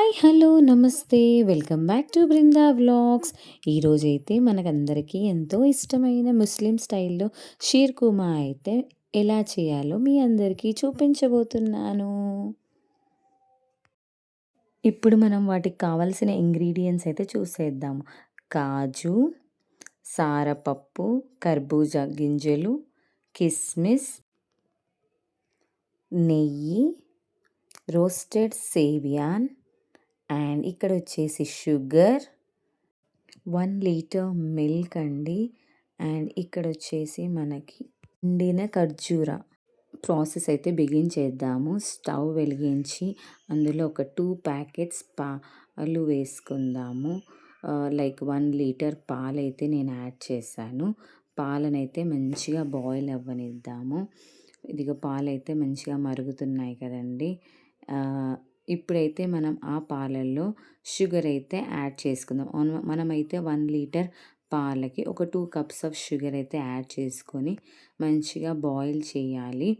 Hi! Hello! నమస్తే! Welcome back to Brinda vlogs. ఈరోజైతే మనకందరికీ ఎంతో ఇష్టమైన ముస్లిం స్టైల్‌లో షీర్ కుర్మా అయితే ఎలా చేయాలో మీ అందరికీ చూపించబోతున్నాను. ఇప్పుడు మనం వాటికి కావాల్సిన ఇంగ్రీడియెంట్స్ అయితే చూసేద్దాము. కాజు, సారపప్పు, కర్బూజా గింజలు, కిస్మిస్, నెయ్యి, రోస్టెడ్ సేవియాన్ అండ్ ఇక్కడొచ్చేసి షుగర్, 1 లీటర్ మిల్క్ అండి. అండ్ ఇక్కడొచ్చేసి మనకి ఎండిన ఖర్జూర. ప్రాసెస్ అయితే బిగిన్ చేద్దాము. స్టవ్ వెలిగించి అందులో ఒక 2 ప్యాకెట్స్ పాలు వేసుకుందాము. లైక్ 1 లీటర్ పాలైతే నేను యాడ్ చేశాను. పాలనైతే మంచిగా బాయిల్ అవ్వనిద్దాము. ఇదిగో పాలైతే మంచిగా మరుగుతున్నాయి కదండీ! ఇప్పుడైతే మనం ఆ పాలల్లో షుగర్ అయితే యాడ్ చేసుకుందాం. మనమైతే 1 లీటర్ పాలకి ఒక 2 కప్స్ ఆఫ్ షుగర్ అయితే యాడ్ చేసుకొని మంచిగా బాయిల్ చేయాలి.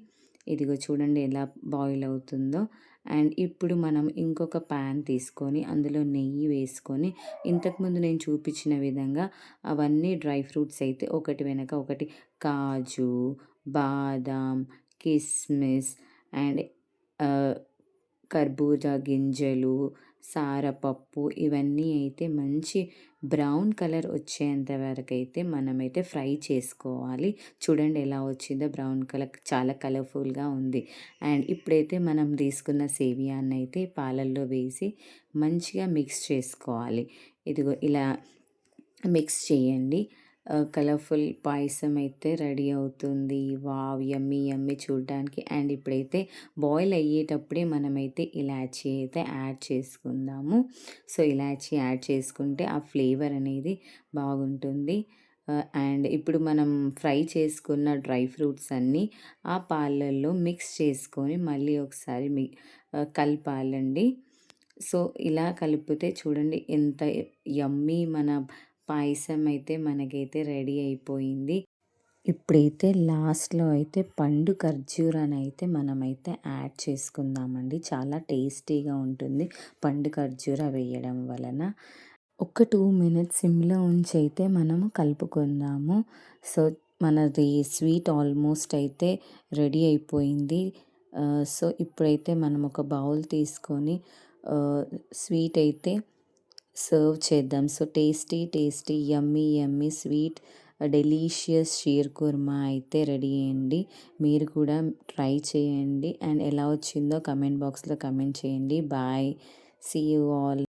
ఇదిగో చూడండి ఎలా బాయిల్ అవుతుందో. అండ్ ఇప్పుడు మనం ఇంకొక ప్యాన్ తీసుకొని అందులో నెయ్యి వేసుకొని ఇంతకుముందు నేను చూపించిన విధంగా అవన్నీ డ్రై ఫ్రూట్స్ అయితే ఒకటి వెనక ఒకటి కాజు, బాదాం, కిస్మిస్ అండ్ కర్బూజా గింజలు, సారపప్పు ఇవన్నీ అయితే మంచి బ్రౌన్ కలర్ వచ్చేంత వరకైతే మనమైతే ఫ్రై చేసుకోవాలి. చూడండి ఎలా వచ్చిందో బ్రౌన్ కలర్ చాలా కలర్‌ఫుల్‌గా ఉంది. అండ్ ఇప్పుడైతే మనం తీసుకున్న సేమియానైతే పాలల్లో వేసి మంచిగా మిక్స్ చేసుకోవాలి. ఇదిగో ఇలా మిక్స్ చేయండి. కలర్‌ఫుల్ పాయసం అయితే రెడీ అవుతుంది. వావ్! యమ్మీ యమ్మీ చూడడానికి. అండ్ ఇప్పుడైతే బాయిల్ అయ్యేటప్పుడే మనమైతే ఇలాచీ అయితే యాడ్ చేసుకుందాము. సో, ఇలాచీ యాడ్ చేసుకుంటే ఆ ఫ్లేవర్ అనేది బాగుంటుంది. అండ్ ఇప్పుడు మనం ఫ్రై చేసుకున్న డ్రై ఫ్రూట్స్ అన్నీ ఆ పాలల్లో మిక్స్ చేసుకొని మళ్ళీ ఒకసారి కలపాలండి. సో, ఇలా కలిపితే చూడండి ఎంత యమ్మీ మన పాయసం అయితే మనకైతే రెడీ అయిపోయింది. ఇప్పుడైతే లాస్ట్‌లో అయితే పండు ఖర్జూరానైతే మనమైతే యాడ్ చేసుకుందామండి. చాలా టేస్టీగా ఉంటుంది పండు ఖర్జూర వేయడం వలన. ఒక 2 మినిట్స్ సిమ్‌లో ఉంచైతే మనము కలుపుకుందాము. సో, మనది స్వీట్ ఆల్మోస్ట్ అయితే రెడీ అయిపోయింది. సో, ఇప్పుడైతే మనం ఒక బౌల్ తీసుకొని స్వీట్ అయితే సర్వ్ చేద్దాం. సో, టేస్టీ యమ్మీ యమ్మీ స్వీట్ డెలీషియస్ షీర్ కుర్మా అయితే రెడీ అయ్యింది. మీరు కూడా ట్రై చేయండి. అండ్ ఎలా వచ్చిందో కమెంట్ బాక్స్‌లో కమెంట్ చేయండి. బాయ్. See you all.